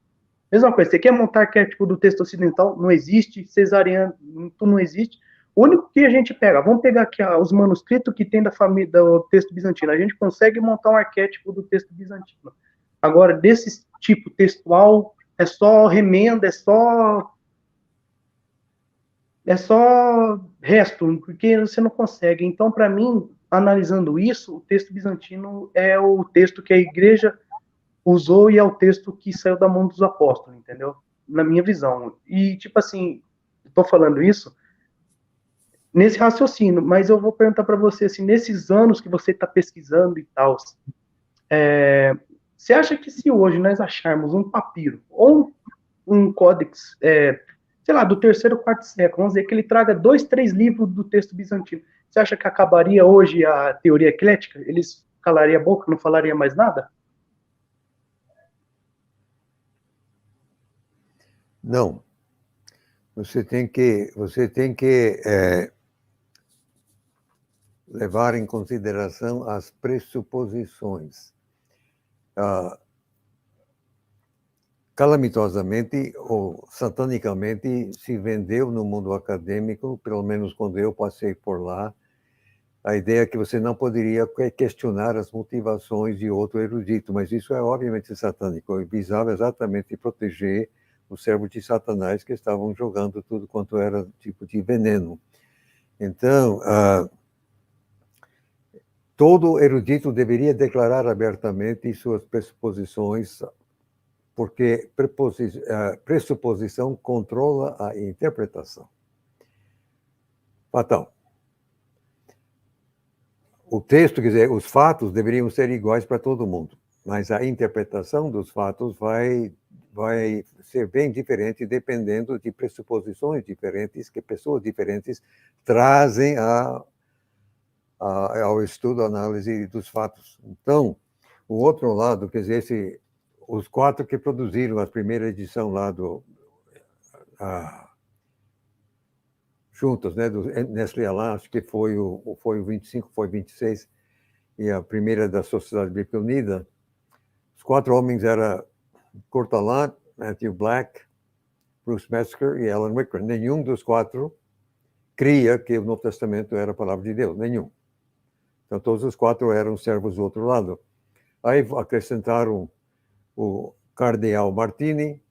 Mesma coisa, você quer montar arquétipo do texto ocidental? Não existe. Cesariano, não existe. O único que a gente pega, vamos pegar aqui os manuscritos que tem da família do texto bizantino. A gente consegue montar um arquétipo do texto bizantino. Agora, desse tipo textual, é só remenda, é só resto, porque você não consegue. Então, para mim, analisando isso, o texto bizantino é o texto que a igreja usou e é o texto que saiu da mão dos apóstolos, entendeu? Na minha visão. E, tipo assim, estou falando isso nesse raciocínio, mas eu vou perguntar para você, assim, nesses anos que você está pesquisando e tal, você acha que se hoje nós acharmos um papiro ou um códex, sei lá, do 3º, 4º século, vamos dizer que ele traga 2, 3 livros do texto bizantino, você acha que acabaria hoje a teoria eclética? Eles calariam a boca, não falariam mais nada? Não. Você tem que levar em consideração as pressuposições. Calamitosamente ou satanicamente se vendeu no mundo acadêmico, pelo menos quando eu passei por lá, a ideia que você não poderia questionar as motivações de outro erudito, mas isso é obviamente satânico, e visava exatamente proteger os servos de Satanás que estavam jogando tudo quanto era tipo de veneno. Então, todo erudito deveria declarar abertamente suas pressuposições, porque pressuposição controla a interpretação. Fatal. O texto, quer dizer, os fatos deveriam ser iguais para todo mundo, mas a interpretação dos fatos vai ser bem diferente dependendo de pressuposições diferentes que pessoas diferentes trazem ao estudo, análise dos fatos. Então, o outro lado, quer dizer, os 4 que produziram a primeira edição lá juntos, né, do Nestlé lá, acho que foi o 25, foi 26, e a primeira da Sociedade Bíblica Unida, os 4 homens eram Courtauld, Matthew Black, Bruce Metzger e Alan Wicker. Nenhum dos 4 cria que o Novo Testamento era a palavra de Deus, nenhum. Então, todos os 4 eram servos do outro lado. Aí acrescentaram o cardeal Martini,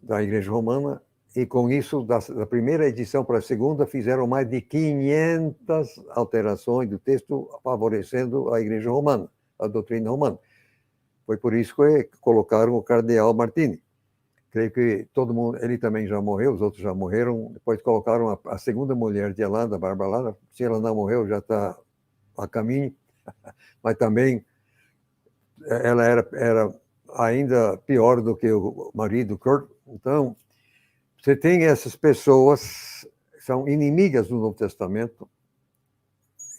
da Igreja Romana, e com isso, da primeira edição para a segunda, fizeram mais de 500 alterações do texto favorecendo a Igreja Romana, a doutrina romana. Foi por isso que colocaram o cardeal Martini. Creio que todo mundo, ele também já morreu, os outros já morreram. Depois colocaram a segunda mulher de Yolanda, Bárbara Lara. Se ela não morreu, já está a caminho. Mas também ela era ainda pior do que o marido Kurt. Então, você tem essas pessoas que são inimigas do Novo Testamento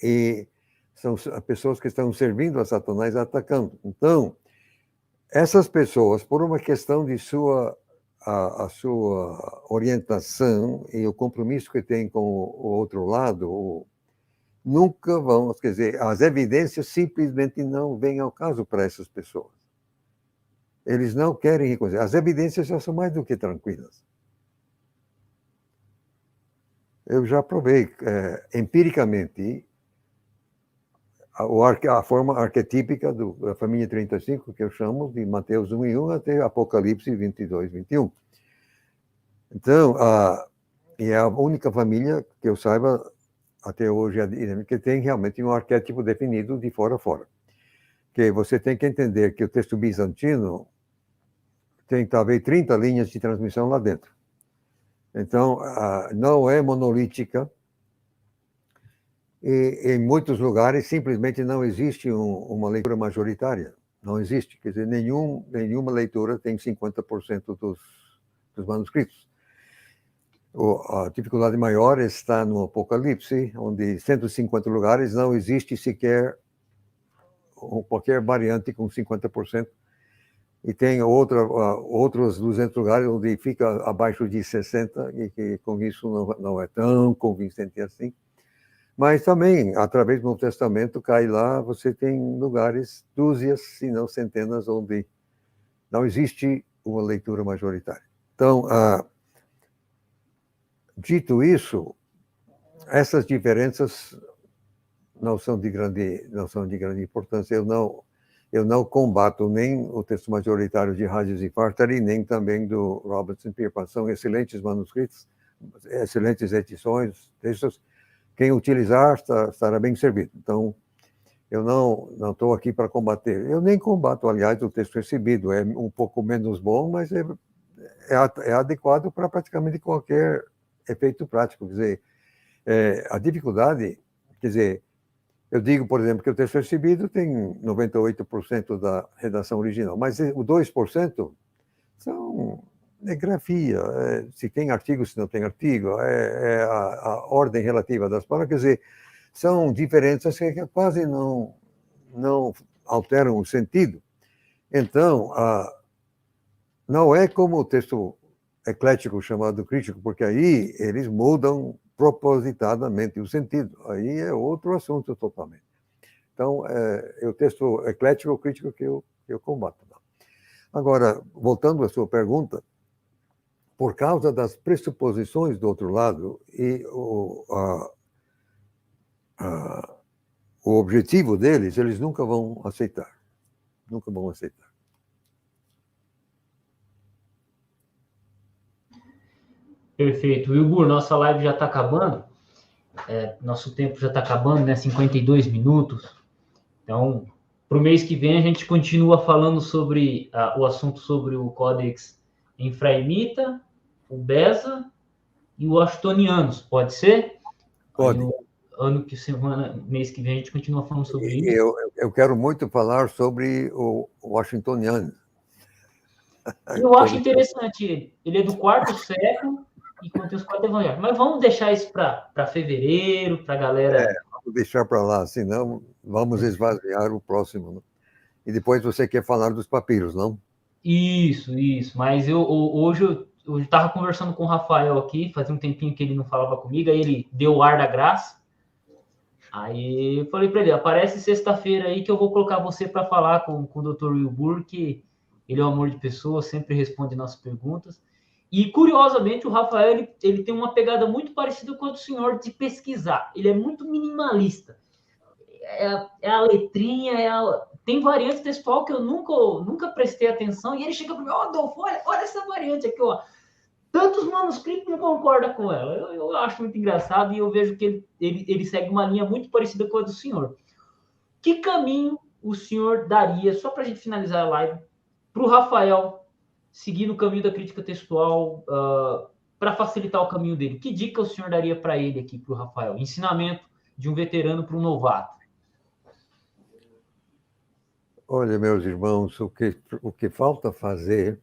e são pessoas que estão servindo a Satanás, atacando. Então, essas pessoas, por uma questão de sua a sua orientação e o compromisso que tem com o outro lado nunca vão, quer dizer, as evidências simplesmente não vêm ao caso para essas pessoas. Eles não querem reconhecer. As evidências já são mais do que tranquilas. Eu já provei empiricamente a forma arquetípica da família 35, que eu chamo de Mateus 1:1 até Apocalipse 22:21. Então, é a única família que eu saiba até hoje que tem realmente um arquétipo definido de fora a fora. Que você tem que entender que o texto bizantino tem talvez 30 linhas de transmissão lá dentro. Então, não é monolítica. E em muitos lugares simplesmente não existe uma leitura majoritária. Não existe. Quer dizer, nenhuma leitura tem 50% dos manuscritos. A dificuldade maior está no Apocalipse, onde 150 lugares não existe sequer qualquer variante com 50%. E tem outros 200 lugares onde fica abaixo de 60%, e que com isso não é tão convincente assim. Mas também, através do Novo Testamento, cai lá, você tem lugares, dúzias, se não centenas, onde não existe uma leitura majoritária. Então, dito isso, essas diferenças não são de grande importância. Eu não combato nem o texto majoritário de Hodges e Fartari, nem também do Robertson Pierpont. São excelentes manuscritos, excelentes edições, textos. Quem utilizar estará bem servido. Então, eu não estou aqui para combater. Eu nem combato, aliás, o texto recebido. É um pouco menos bom, mas é adequado para praticamente qualquer efeito prático. Quer dizer, a dificuldade, quer dizer, eu digo, por exemplo, que o texto recebido tem 98% da redação original, mas o 2% é grafia, se tem artigo, se não tem artigo, a ordem relativa das palavras, quer dizer, são diferenças que quase não alteram o sentido. Então, não é como o texto eclético chamado crítico, porque aí eles mudam propositadamente o sentido. Aí é outro assunto totalmente. Então, é o texto eclético crítico que eu combato. Agora, voltando à sua pergunta, por causa das pressuposições do outro lado e o objetivo deles, eles nunca vão aceitar. Nunca vão aceitar. Perfeito. Wilbur, nossa live já está acabando. Nosso tempo já está acabando, né? 52 minutos. Então, para o mês que vem, a gente continua falando sobre o assunto sobre o Codex Efraimita, o Beza e o Washingtonianos. Pode ser? Pode. Mês que vem, a gente continua falando sobre isso. Eu quero muito falar sobre o Washingtoniano. Eu acho interessante ele. Ele é do 4º século e contém os 4 evangelhos. Mas vamos deixar isso para fevereiro, para a galera. Vamos deixar para lá, senão vamos esvaziar o próximo. Né? E depois você quer falar dos papiros, não? Isso. Mas hoje eu estava conversando com o Rafael aqui, fazia um tempinho que ele não falava comigo, aí ele deu o ar da graça. Aí eu falei para ele, aparece sexta-feira aí que eu vou colocar você para falar com o Dr. Wilbur, que ele é um amor de pessoa, sempre responde nossas perguntas. E, curiosamente, o Rafael ele tem uma pegada muito parecida com a do senhor de pesquisar. Ele é muito minimalista. É a letrinha, tem variante textual que eu nunca prestei atenção, e ele chega para mim, Adolfo, olha essa variante aqui, ó. Tantos manuscritos não concordam com ela. Eu acho muito engraçado e eu vejo que ele segue uma linha muito parecida com a do senhor. Que caminho o senhor daria, só para a gente finalizar a live, para o Rafael seguir no caminho da crítica textual, para facilitar o caminho dele? Que dica o senhor daria para ele aqui, para o Rafael? Ensinamento de um veterano para um novato. Olha, meus irmãos, o que falta fazer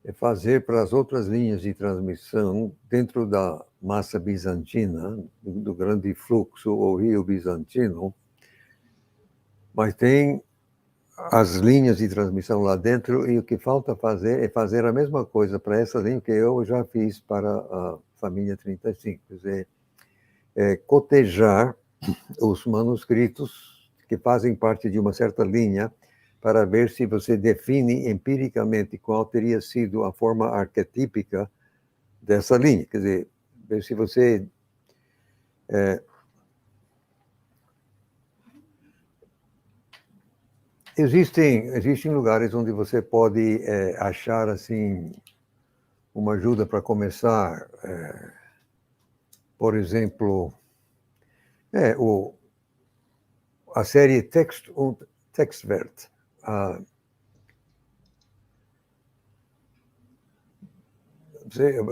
é fazer para as outras linhas de transmissão dentro da massa bizantina, do grande fluxo ou rio bizantino, mas tem as linhas de transmissão lá dentro, e o que falta fazer é fazer a mesma coisa para essa linha que eu já fiz para a família 35, quer dizer, cotejar os manuscritos que fazem parte de uma certa linha para ver se você define empiricamente qual teria sido a forma arquetípica dessa linha, quer dizer, ver se você Existem lugares onde você pode achar assim uma ajuda para começar, por exemplo, a série Text und Textwert.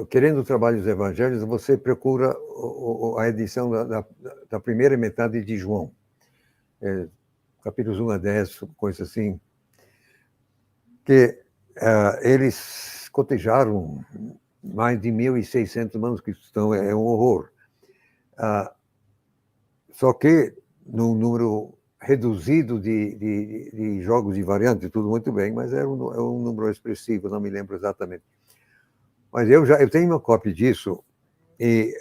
Querendo trabalhos evangélicos, você procura a edição da primeira metade de João, capítulos 1 a 10, coisa assim, que eles cotejaram mais de 1.600 manuscritos, então é um horror. Só que, num número reduzido de jogos de variantes, tudo muito bem, mas é um número expressivo, não me lembro exatamente. Mas eu tenho uma cópia disso, e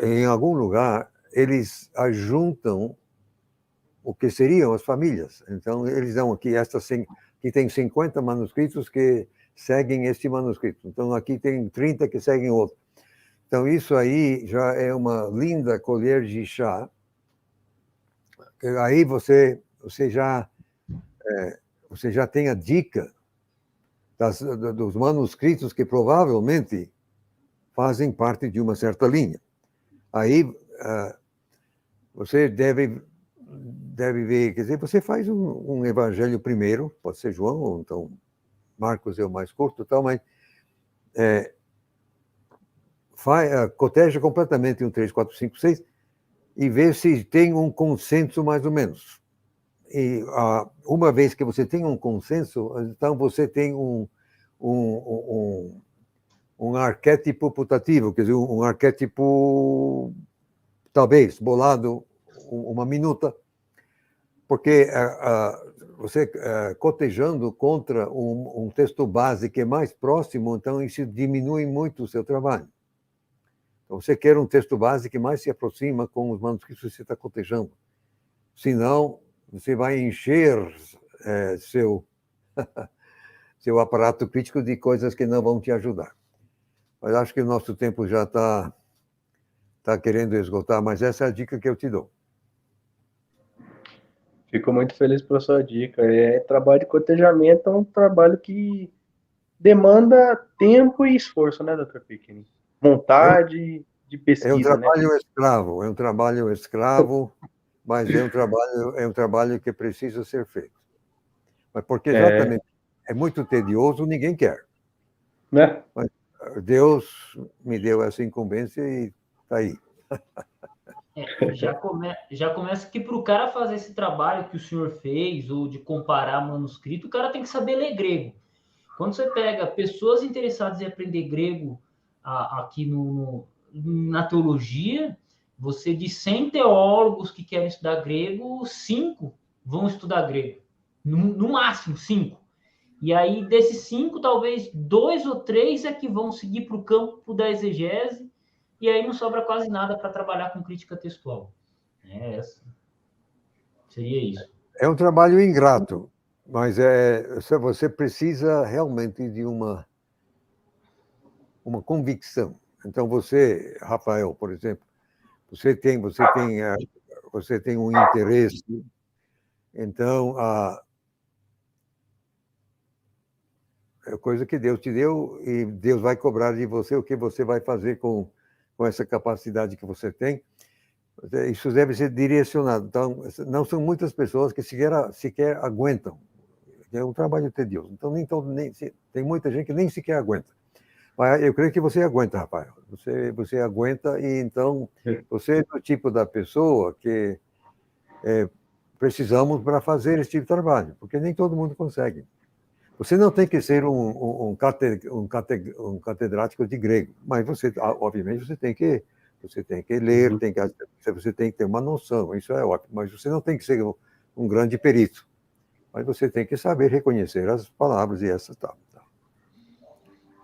em algum lugar eles ajuntam o que seriam as famílias. Então, eles dão aqui, aqui tem 50 manuscritos que seguem este manuscrito. Então, aqui tem 30 que seguem outro. Então, isso aí já é uma linda colher de chá. Aí você já tem a dica dos manuscritos que provavelmente fazem parte de uma certa linha. Aí você deve ver, quer dizer, você faz um evangelho primeiro, pode ser João, ou então Marcos é o mais curto, tal, mas coteja completamente um 3, 4, 5, 6 e vê se tem um consenso mais ou menos. E uma vez que você tem um consenso, então você tem um arquétipo putativo, quer dizer, um arquétipo, talvez, bolado, uma minuta, porque você cotejando contra um texto base que é mais próximo, então isso diminui muito o seu trabalho. Então, você quer um texto base que mais se aproxima com os manuscritos que você está cotejando. Senão, você vai encher seu aparato crítico de coisas que não vão te ajudar. Mas acho que o nosso tempo já está querendo esgotar, mas essa é a dica que eu te dou. Fico muito feliz pela sua dica. Trabalho de cotejamento é um trabalho que demanda tempo e esforço, né, Dr. Pickering? Vontade de pesquisa, é um trabalho né? escravo, mas é um trabalho que precisa ser feito. Mas porque exatamente é muito tedioso, ninguém quer. Né? Mas Deus me deu essa incumbência e está aí. Já começa que para o cara fazer esse trabalho que o senhor fez, ou de comparar manuscrito, o cara tem que saber ler grego. Quando você pega pessoas interessadas em aprender grego aqui na teologia, você de 100 teólogos que querem estudar grego, 5 vão estudar grego. No máximo, 5. E aí, desses 5, talvez 2 ou 3 é que vão seguir para o campo da exegese, e aí não sobra quase nada para trabalhar com crítica textual. Seria isso. É um trabalho ingrato, mas você precisa realmente de uma convicção. Então, você, Rafael, por exemplo, você tem um interesse, então é coisa que Deus te deu e Deus vai cobrar de você o que você vai fazer com essa capacidade que você tem. Isso deve ser direcionado. Então, não são muitas pessoas que sequer aguentam. É um trabalho tedioso. Então, tem muita gente que nem sequer aguenta. Mas eu creio que você aguenta, Rafael. Você aguenta, e então você é do tipo da pessoa que precisamos para fazer esse tipo de trabalho, porque nem todo mundo consegue. Você não tem que ser um catedrático de grego, mas obviamente, você tem que ler, você tem que ter uma noção, isso é ótimo, mas você não tem que ser um grande perito. Mas você tem que saber reconhecer as palavras e essa tal.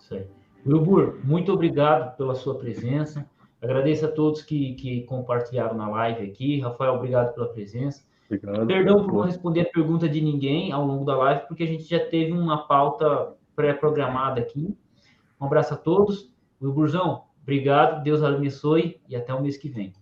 Isso aí. Wilbur, muito obrigado pela sua presença. Agradeço a todos que compartilharam na live aqui. Rafael, obrigado pela presença. Obrigado. Perdão por não responder a pergunta de ninguém ao longo da live, porque a gente já teve uma pauta pré-programada aqui. Um abraço a todos. Wilburzão, obrigado, Deus abençoe e até o mês que vem.